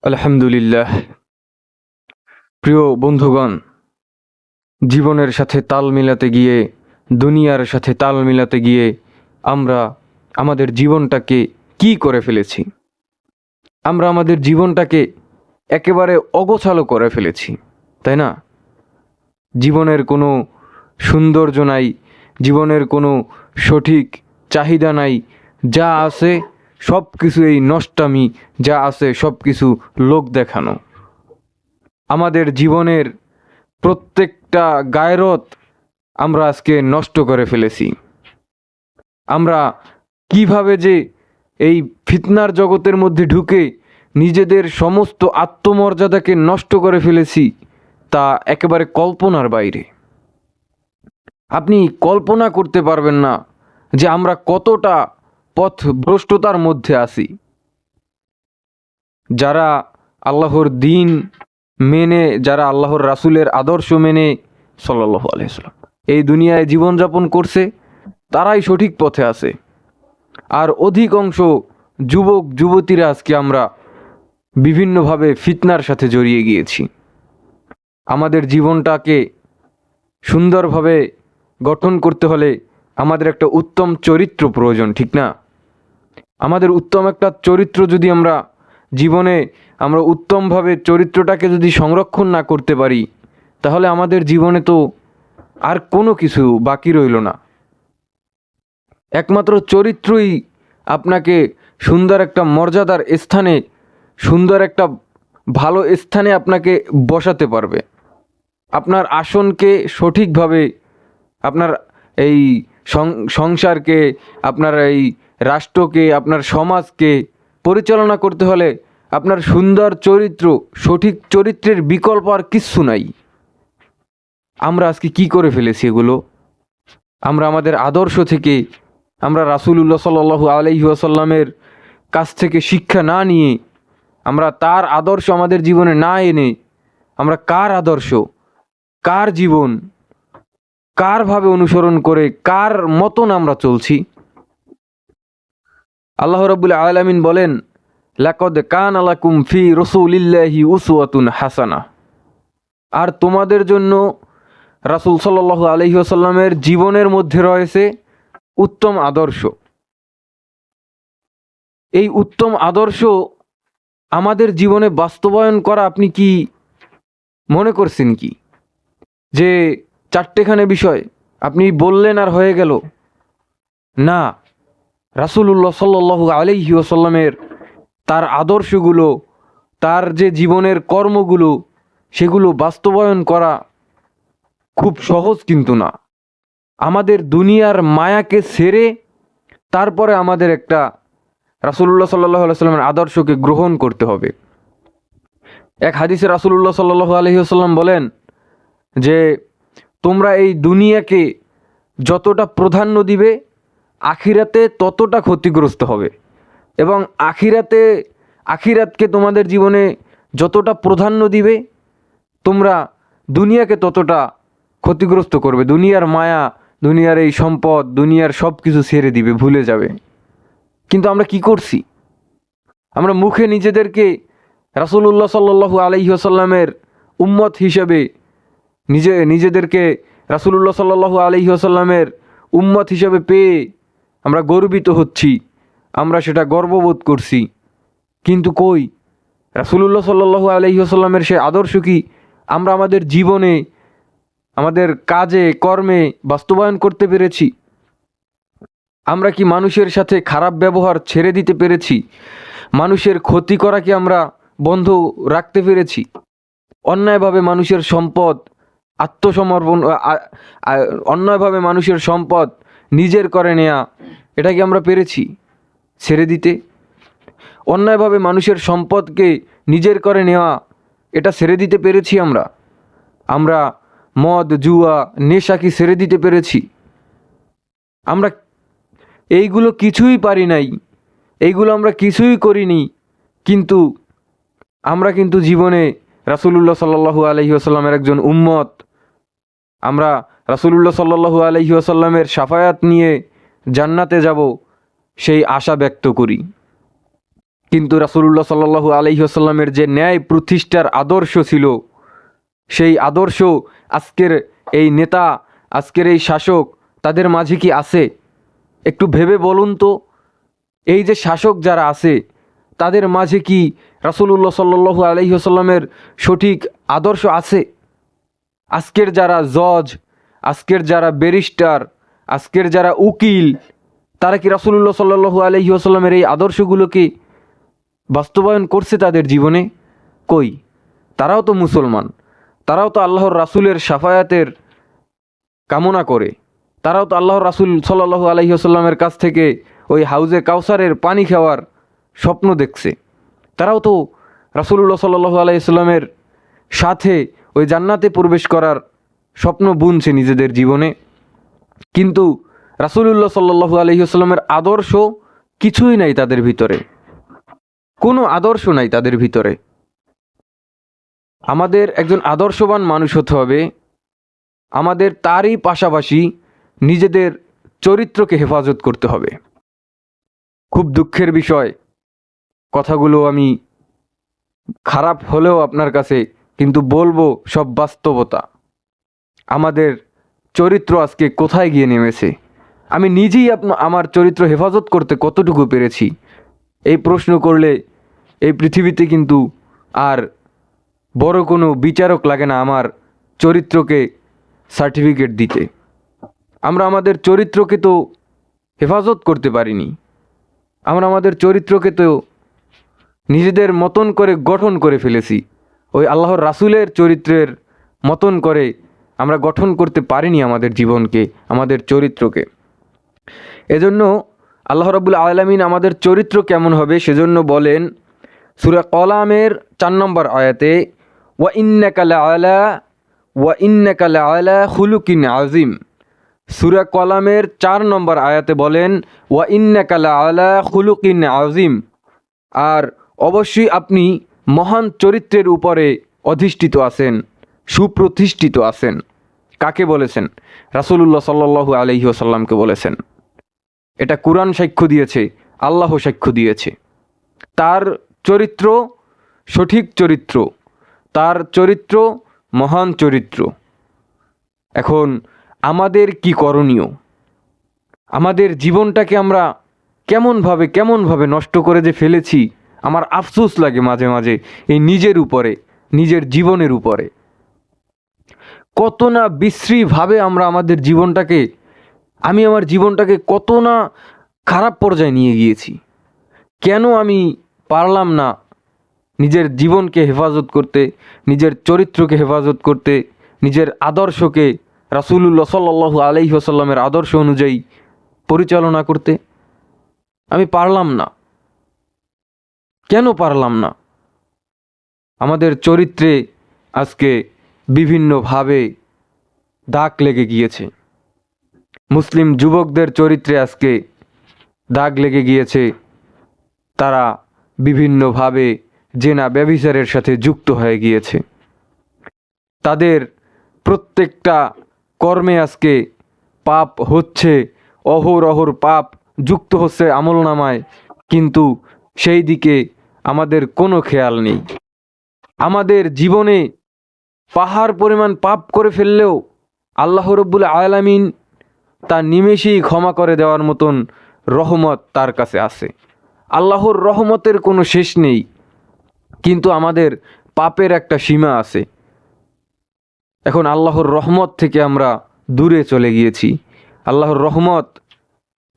আলহামদুলিল্লাহ। প্রিয় বন্ধুগণ, জীবনের সাথে তাল মিলাতে গিয়ে, দুনিয়ার সাথে তাল মিলাতে গিয়ে আমরা আমাদের জীবনটাকে কি করে ফেলেছি? আমরা আমাদের জীবনটাকে একেবারে অগোছালো করে ফেলেছি, তাই না? জীবনের কোনো সৌন্দর্য নাই, জীবনের কোনো সঠিক চাহিদা নাই। যা আছে সব কিছু এই নষ্টামি, যা আছে সব কিছু লোক দেখানো। আমাদের জীবনের প্রত্যেকটা গায়রত আমরা আজকে নষ্ট করে ফেলেছি। আমরা কিভাবে যে এই ফিতনার জগতের মধ্যে ঢুকে নিজেদের সমস্ত আত্মমর্যাদাকে নষ্ট করে ফেলেছি, তা একেবারে কল্পনার বাইরে। আপনি কল্পনা করতে পারবেন না যে আমরা কতটা পথভ্রষ্টতার মধ্যে আছি। যারা আল্লাহর দিন মেনে, যারা আল্লাহর রাসূলের আদর্শ মেনে সাল্লাল্লাহু আলাইহি ওয়াসাল্লাম এই দুনিয়ায় জীবনযাপন করছে, তারাই সঠিক পথে আছে। আর অধিকাংশ যুবক যুবতীরা আজকে আমরা বিভিন্নভাবে ফিতনার সাথে জড়িয়ে গিয়েছি। আমাদের জীবনটাকে সুন্দরভাবে গঠন করতে হলে আমাদের একটা উত্তম চরিত্র প্রয়োজন, ঠিক না? আমাদের উত্তম একটা চরিত্র যদি আমরা জীবনে উত্তমভাবে চরিত্রটাকে যদি সংরক্ষণ না করতে পারি, তাহলে আমাদের জীবনে তো আর কোনো কিছু বাকি রইল না। একমাত্র চরিত্রই আপনাকে সুন্দর একটা মর্যাদার স্থানে, সুন্দর একটা ভালো স্থানে আপনাকে বসাতে পারবে। আপনার আসনকে সঠিকভাবে, আপনার এই সংসারকে, আপনার এই রাষ্ট্রকে, আপনার সমাজকে পরিচালনা করতে হলে আপনার সুন্দর চরিত্র, সঠিক চরিত্রের বিকল্প আর কিচ্ছু নাই। আমরা আজকে কি করে ফেলেছি এগুলো? আমরা আমাদের আদর্শ থেকে, আমরা রাসূলুল্লাহ সাল্লাল্লাহু আলাইহি ওয়াসাল্লামের কাছ থেকে শিক্ষা না নিয়ে, আমরা তার আদর্শ আমাদের জীবনে না এনে, আমরা কার আদর্শ, কার জীবন, কার ভাবে অনুসরণ করে, কার মতন আমরা চলছি? আল্লাহ রাব্বুল আলামিন বলেন, লাকাদ কানা লাকুম ফি রাসূলিল্লাহি উসওয়াতুন হাসানা। আর তোমাদের জন্য রাসূল সাল্লাল্লাহু আলাইহি ওয়াসাল্লামের জীবনের মধ্যে রয়েছে উত্তম আদর্শ। এই উত্তম আদর্শ আমাদের জীবনে বাস্তবায়ন করা আপনি কি মনে করছেন কি যে চারটেখানে বিষয় আপনি বললেন আর হয়ে গেল? না, রাসূলুল্লাহ সাল্লাল্লাহু আলাইহি ওয়াসাল্লামের তার আদর্শগুলো, তার যে জীবনের কর্মগুলো, সেগুলো বাস্তবায়ন করা খুব সহজ কিন্তু না। আমাদের দুনিয়ার মায়াকে ছেড়ে তারপরে আমাদের একটা রাসূলুল্লাহ সাল্লাল্লাহু আলাইহি ওয়াসাল্লামের আদর্শকে গ্রহণ করতে হবে। এক হাদিসে রাসূলুল্লাহ সাল্লাল্লাহু আলাইহি ওয়াসাল্লাম বলেন যে তোমরা এই দুনিয়াকে যতটা প্রাধান্য দিবে, আখিরাতে ততটা ক্ষতিগ্রস্ত হবে। এবং আখিরাতকে তোমাদের জীবনে যতটা প্রাধান্য দিবে, তোমরা দুনিয়াকে ততটা ক্ষতিগ্রস্ত করবে। দুনিয়ার মায়া, দুনিয়ার এই সম্পদ, দুনিয়ার সব কিছু ছেড়ে দিবে, ভুলে যাবে। কিন্তু আমরা কি করছি? আমরা মুখে নিজেদেরকে রাসূলুল্লাহ সাল্লাল্লাহু আলাইহি ওয়াসাল্লামের উম্মত হিসেবে নিজেদেরকে রাসূলুল্লাহ সাল্লাল্লাহু আলাইহি ওয়াসাল্লামের উম্মত হিসেবে পেয়ে আমরা গর্বিত হচ্ছি, আমরা সেটা গর্ববোধ করছি। কিন্তু কই, রাসূলুল্লাহ সাল্লাল্লাহু আলাইহি ওয়াসাল্লামের সে আদর্শ কি আমরা আমাদের জীবনে, আমাদের কাজে কর্মে বাস্তবায়ন করতে পেরেছি? আমরা কি মানুষের সাথে খারাপ ব্যবহার ছেড়ে দিতে পেরেছি? মানুষের ক্ষতি করা কি আমরা বন্ধ রাখতে পেরেছি? অন্যায়ভাবে মানুষের সম্পদ আত্মসমর্পণ, অন্যায়ভাবে মানুষের সম্পদ নিজের করে নেয়া, এটা কি আমরা পেরেছি ছেড়ে দিতে? অন্যায়ভাবে মানুষের সম্পদকে নিজের করে নেওয়া, এটা ছেড়ে দিতে পেরেছি আমরা? আমরা মদ, জুয়া, নেশা কি ছেড়ে দিতে পেরেছি? আমরা এইগুলো কিছুই পারি নাই, এইগুলো আমরা কিছুই করিনি। কিন্তু আমরা কিন্তু জীবনে রাসূলুল্লাহ সাল্লাল্লাহু আলাইহি ওয়াসাল্লামের একজন উম্মত। আমরা রাসূলুল্লাহ সাল্লাল্লাহু আলাইহি ওয়াসাল্লামের শাফায়াত নিয়ে জান্নাতে যাব, সেই আশা ব্যক্ত করি। কিন্তু রাসূলুল্লাহ সাল্লাল্লাহু আলাইহি ওয়াসাল্লামের যে ন্যায় প্রতিষ্ঠার আদর্শ ছিল, সেই আদর্শ আজকের এই নেতা, আজকের এই শাসক তাদের মাঝে কি আছে? একটু ভেবে বলুন তো। এই যে শাসক যারা আছে তাদের মাঝে কি রাসূলুল্লাহ সাল্লাল্লাহু আলাইহি ওয়াসাল্লামের সঠিক আদর্শ আছে? আজকের যারা জজ, আজকের যারা ব্যারিস্টার, আজকের যারা উকিল, তারা কি রাসূলুল্লাহ সাল্লাল্লাহু আলাইহি ওয়াসাল্লামের এই আদর্শগুলোকে বাস্তবায়ন করছে তাদের জীবনে? কই? তারাও তো মুসলমান, তারাও তো আল্লাহর রাসূলের শাফায়াতের কামনা করে, তারাও তো আল্লাহর রাসূল সাল্লাল্লাহু আলাইহি ওয়াসাল্লামের কাছ থেকে ওই হাউজে কাউসারের পানি খাওয়ার স্বপ্ন দেখছে, তারাও তো রাসূলুল্লাহ সাল্লাল্লাহু আলাইহি ওয়াসাল্লামের সাথে ওই জান্নাতে প্রবেশ করার স্বপ্ন বুনছে নিজেদের জীবনে। কিন্তু রাসূলুল্লাহ সাল্লাল্লাহু আলাইহি ওয়াসাল্লামের আদর্শ কিছুই নাই তাদের ভিতরে, কোনো আদর্শ নাই তাদের ভিতরে। আমাদের একজন আদর্শবান মানুষ হতে হবে, আমাদের তারই পাশাপাশি নিজেদের চরিত্রকে হেফাজত করতে হবে। খুব দুঃখের বিষয়, কথাগুলো আমি খারাপ হলেও আপনার কাছে কিন্তু বলবো সব বাস্তবতা। আমাদের চরিত্র আজকে কোথায় গিয়ে নেমেছে? আমি নিজেই আমার চরিত্র হেফাজত করতে কতটুকু পেরেছি এই প্রশ্ন করলে এই পৃথিবীতে কিন্তু আর বড় কোনো বিচারক লাগে না আমার চরিত্রকে সার্টিফিকেট দিতে। আমরা আমাদের চরিত্রকে তো হেফাজত করতে পারিনি, আমরা আমাদের চরিত্রকে তো নিজেদের মতন করে গঠন করে ফেলেছি। ওই আল্লাহর রাসূলের চরিত্রের মতন করে আমরা গঠন করতে পারিনি আমাদের জীবনকে, আমাদের চরিত্রকে। এজন্য আল্লাহ রাব্বুল আলামিন আমাদের চরিত্র কেমন হবে সেজন্য বলেন সূরা কলামের 4 নম্বর আয়াতে, ওয়া ইন্নাকা লাআলা খুলুকিন আযীম। সূরা কলামের 4 নম্বর আয়াতে বলেন ওয়া ইন্নাকা লাআলা খুলুকিন আযীম, আর অবশ্যই আপনি মহান চরিত্রের উপরে অধিষ্ঠিত আছেন, সুপ্রতিষ্ঠিত আছেন। কাকে বলেছেন? রাসূলুল্লাহ সাল্লাল্লাহু আলাইহি ওয়াসাল্লামকে বলেছেন। এটা কুরআন সাক্ষ্য দিয়েছে, আল্লাহ সাক্ষ্য দিয়েছে। তার চরিত্র সঠিক চরিত্র, তার চরিত্র মহান চরিত্র। এখন আমাদের কি করণীয়? আমাদের জীবনটাকে আমরা কেমনভাবে নষ্ট করে যে ফেলেছি, আমার আফসোস লাগে মাঝে মাঝে এই নিজের উপরে, নিজের জীবনের উপরে। কত না বিশ্রীভাবে আমরা আমাদের জীবনটাকে, আমি আমার জীবনটাকে কত না খারাপ পর্যায়ে নিয়ে গিয়েছি। কেন আমি পারলাম না নিজের জীবনকে হেফাজত করতে, নিজের চরিত্রকে হেফাজত করতে, নিজের আদর্শকে রাসূলুল্লাহ সাল্লাল্লাহু আলাইহি ওয়াসাল্লামের আদর্শ অনুযায়ী পরিচালনা করতে? আমি পারলাম না। কেন পারলাম না? আমাদের চরিত্রে আজকে বিভিন্নভাবে দাগ লেগে গিয়েছে। মুসলিম যুবকদের চরিত্রে আজকে দাগ লেগে গিয়েছে। তারা বিভিন্নভাবে জেনা ব্যভিচারের সাথে যুক্ত হয়ে গিয়েছে। তাদের প্রত্যেকটা কর্মে আজকে পাপ হচ্ছে, অহরহর পাপ যুক্ত হচ্ছে আমলনামায়, কিন্তু সেই দিকে আমাদের কোনো খেয়াল নেই। আমাদের জীবনে পাহাড় পরিমাণ পাপ করে ফেললেও আল্লাহ রাব্বুল আলামিন তা নিমেষেই ক্ষমা করে দেওয়ার মতন রহমত তার কাছে আছে। আল্লাহর রহমতের কোনো শেষ নেই, কিন্তু আমাদের পাপের একটা সীমা আছে। এখন আল্লাহর রহমত থেকে আমরা দূরে চলে গিয়েছি। আল্লাহর রহমত,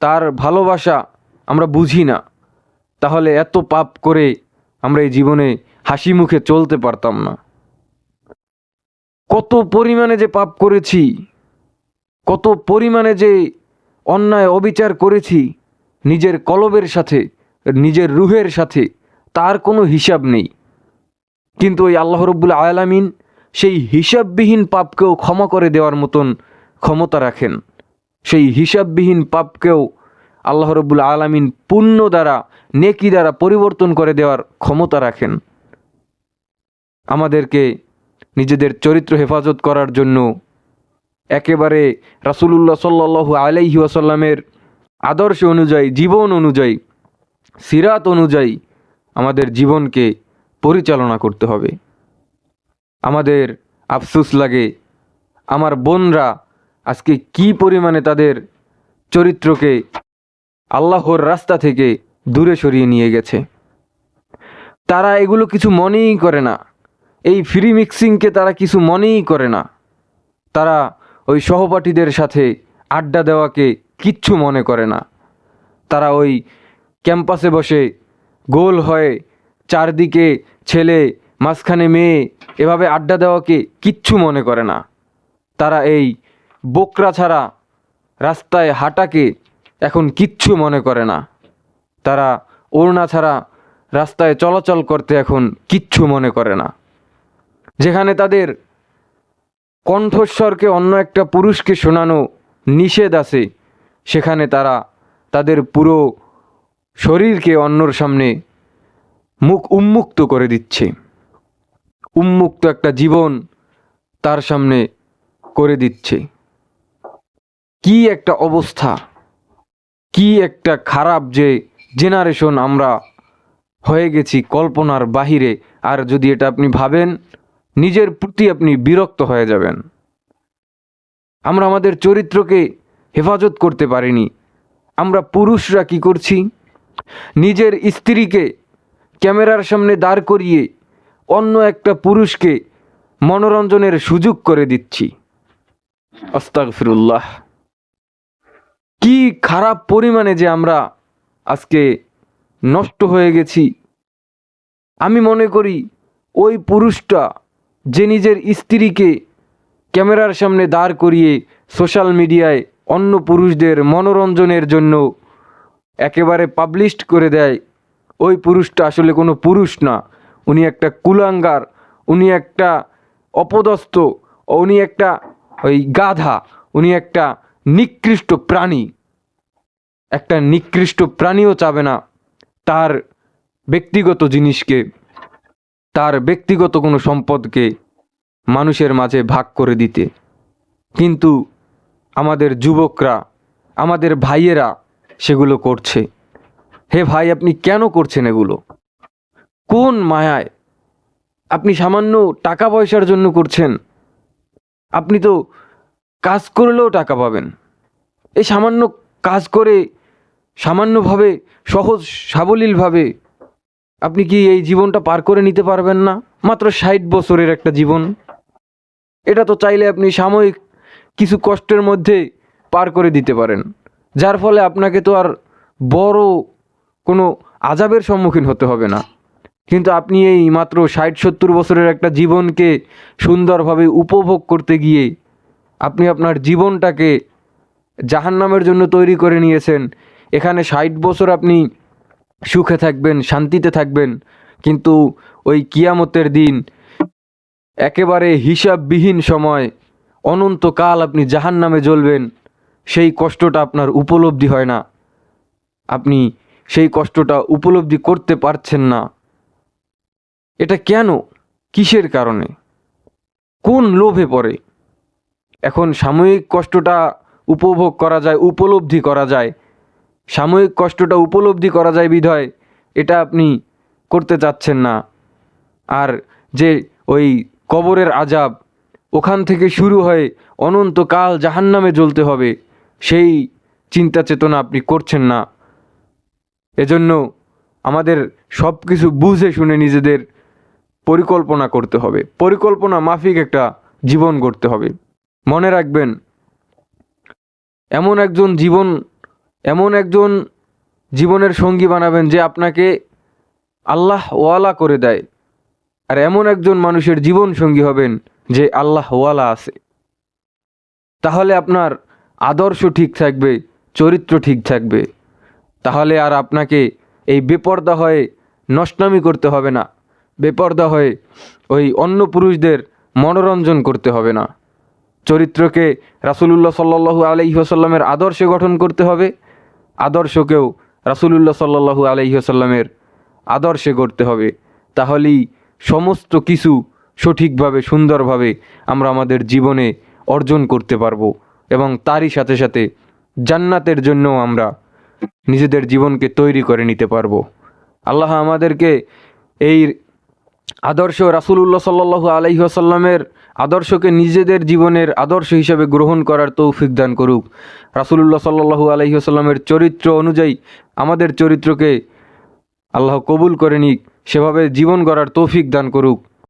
তার ভালোবাসা আমরা বুঝি না। তাহলে এত পাপ করে আমরা এই জীবনে হাসি মুখে চলতে পারতাম না। কত পরিমাণে যে পাপ করেছি, কত পরিমাণে যে অন্যায় অবিচার করেছি নিজের কলবের সাথে, নিজের রুহের সাথে, তার কোনো হিসাব নেই। কিন্তু ওই আল্লাহ রাব্বুল আলামিন সেই হিসাববিহীন পাপকেও ক্ষমা করে দেওয়ার মতন ক্ষমতা রাখেন। সেই হিসাববিহীন পাপকেও আল্লাহ রাব্বুল আলামিন পুণ্য দ্বারা, নেকি দ্বারা পরিবর্তন করে দেওয়ার ক্ষমতা রাখেন। আমাদেরকে নিজেদের চরিত্র হেফাজত করার জন্য একেবারে রাসূলুল্লাহ সাল্লাল্লাহু আলাইহি ওয়াসাল্লামের আদর্শ অনুযায়ী, জীবন অনুযায়ী, সিরাত অনুযায়ী আমাদের জীবনকে পরিচালনা করতে হবে। আমাদের আফসোস লাগে আমার বোনরা আজকে কি পরিমাণে তাদের চরিত্রকে আল্লাহর রাস্তা থেকে দূরে সরিয়ে নিয়ে গেছে। তারা এগুলো কিছু মনেই করে না, এই ফ্রি মিক্সিংকে তারা কিছু মনেই করে না। তারা ওই সহপাঠীদের সাথে আড্ডা দেওয়াকে কিচ্ছু মনে করে না। তারা ওই ক্যাম্পাসে বসে গোল হয়ে চারদিকে ছেলে মাঝখানে মেয়ে এভাবে আড্ডা দেওয়াকে কিচ্ছু মনে করে না। তারা এই বোকরা ছাড়া রাস্তায় হাঁটাকে এখন কিচ্ছু মনে করে না। তারা ওড়না ছাড়া রাস্তায় চলাচল করতে এখন কিচ্ছু মনে করে না। যেখানে তাদের কণ্ঠস্বরকে অন্য একটা পুরুষকে শোনানো নিষেধ আছে, সেখানে তারা তাদের পুরো শরীরকে অন্যর সামনে মুখ উন্মুক্ত করে দিচ্ছে। উন্মুক্ত একটা জীবন তার সামনে করে দিচ্ছে। কি একটা অবস্থা, কি একটা খারাপ যে জেনারেশন আমরা হয়ে গেছি কল্পনার বাহিরে। আর যদি এটা আপনি ভাবেন, নিজের প্রতি আপনি বিরক্ত হয়ে যাবেন। আমরা আমাদের চরিত্রকে হেফাজত করতে পারিনি। আমরা পুরুষরা কি করছি, নিজের স্ত্রীকে ক্যামেরার সামনে দাঁড় করিয়ে অন্য একটা পুরুষকে মনোরঞ্জনের সুযোগ করে দিচ্ছি। আস্তাগফিরুল্লাহ। কি খারাপ পরিমাণে যে আমরা আজকে নষ্ট হয়ে গেছি। আমি মনে করি ওই পুরুষটা যে নিজের স্ত্রীকে ক্যামেরার সামনে দাঁড় করিয়ে সোশ্যাল মিডিয়ায় অন্য পুরুষদের মনোরঞ্জনের জন্য একেবারে পাবলিশড করে দেয়, ওই পুরুষটা আসলে কোনো পুরুষ না। উনি একটা কুলাঙ্গার, উনি একটা অপদস্থ, উনি একটা ওই গাধা, উনি একটা নিকৃষ্ট প্রাণী। একটা নিকৃষ্ট প্রাণীও চাবে না তার ব্যক্তিগত জিনিসকে, তার ব্যক্তিগত কোনো সম্পদকে মানুষের মাঝে ভাগ করে দিতে। কিন্তু আমাদের যুবকরা, আমাদের ভাইয়েরা সেগুলো করছে। হে ভাই, আপনি কেন করছেন এগুলো? কোন মায়ায়? আপনি সামান্য টাকা পয়সার জন্য করছেন? আপনি তো কাজ করলেও টাকা পাবেন। এই সামান্য কাজ করে সামান্যভাবে সহজ সাবলীলভাবে আপনি কি এই জীবনটা পার করে নিতে পারবেন না? মাত্র 60 বছরের একটা জীবন, এটা তো চাইলে আপনি সাময়িক কিছু কষ্টের মধ্যে পার করে দিতে পারেন, যার ফলে আপনাকে তো আর বড় কোনো আযাবের সম্মুখীন হতে হবে না। কিন্তু আপনি এই মাত্র 60-70 বছরের একটা জীবনকে সুন্দরভাবে উপভোগ করতে গিয়ে আপনি আপনার জীবনটাকে জাহান্নামের জন্য তৈরি করে নিয়েছেন। এখানে 60 বছর আপনি সুখে থাকবেন, শান্তিতে থাকবেন, কিন্তু ওই কিয়ামতের দিন একেবারে হিসাববিহীন সময় অনন্তকাল আপনি জাহান্নামে জ্বলবেন। সেই কষ্টটা আপনার উপলব্ধি হয় না, আপনি সেই কষ্টটা উপলব্ধি করতে পারছেন না। এটা কেন? কিসের কারণে? কোন লোভে পড়ে? এখন সাময়িক কষ্টটা উপভোগ করা যায়, উপলব্ধি করা যায়, সাময়িক কষ্টটা উপলব্ধি করা যায় বিধায় এটা আপনি করতে চাচ্ছেন না। আর যে ওই কবরের আযাব, ওখান থেকে শুরু হয়ে অনন্তকাল জাহান্নামে জ্বলতে হবে, সেই চিন্তা চেতনা আপনি করছেন না। এজন্য আমাদের সব কিছু বুঝে শুনে নিজেদের পরিকল্পনা করতে হবে, পরিকল্পনা মাফিক একটা জীবন গড়তে হবে। মনে রাখবেন, এমন একজন জীবনের সঙ্গী বানাবেন যে আপনাকে আল্লাহ ওয়ালা করে দেয়, আর এমন একজন মানুষের জীবন সঙ্গী হবেন যে আল্লাহ ওয়ালা আছে। তাহলে আপনার আদর্শ ঠিক থাকবে, চরিত্র ঠিক থাকবে। তাহলে আর আপনাকে এই বেপরদা হয়ে নষ্টামি করতে হবে না, বেপরদা হয়ে ওই অন্য পুরুষদের মনোরঞ্জন করতে হবে না। চরিত্রকে রাসূলুল্লাহ সাল্লাল্লাহু আলাইহি ওয়াসাল্লামের আদর্শে গঠন করতে হবে, আদর্শকেও রাসূলুল্লাহ সাল্লাল্লাহু আলাইহি ওয়াসাল্লামের আদর্শে গড়তে হবে। তাহলেই সমস্ত কিছু সঠিকভাবে সুন্দরভাবে আমরা আমাদের জীবনে অর্জন করতে পারবো, এবং তারই সাথে সাথে জান্নাতের জন্য আমরা নিজেদের জীবনকে তৈরি করে নিতে পারবো। আল্লাহ আমাদেরকে এই আদর্শ রাসূলুল্লাহ সাল্লাল্লাহু আলাইহি ওয়াসাল্লামের আদর্শকে নিজেদের জীবনের আদর্শ হিসেবে গ্রহণ করার তৌফিক দান করুক। রাসূলুল্লাহ সাল্লাল্লাহু আলাইহি ওয়াসাল্লামের চরিত্র অনুযায়ী আমাদের চরিত্রকে আল্লাহ কবুল করে নিক, সেভাবে জীবন গড়ার তৌফিক দান করুক।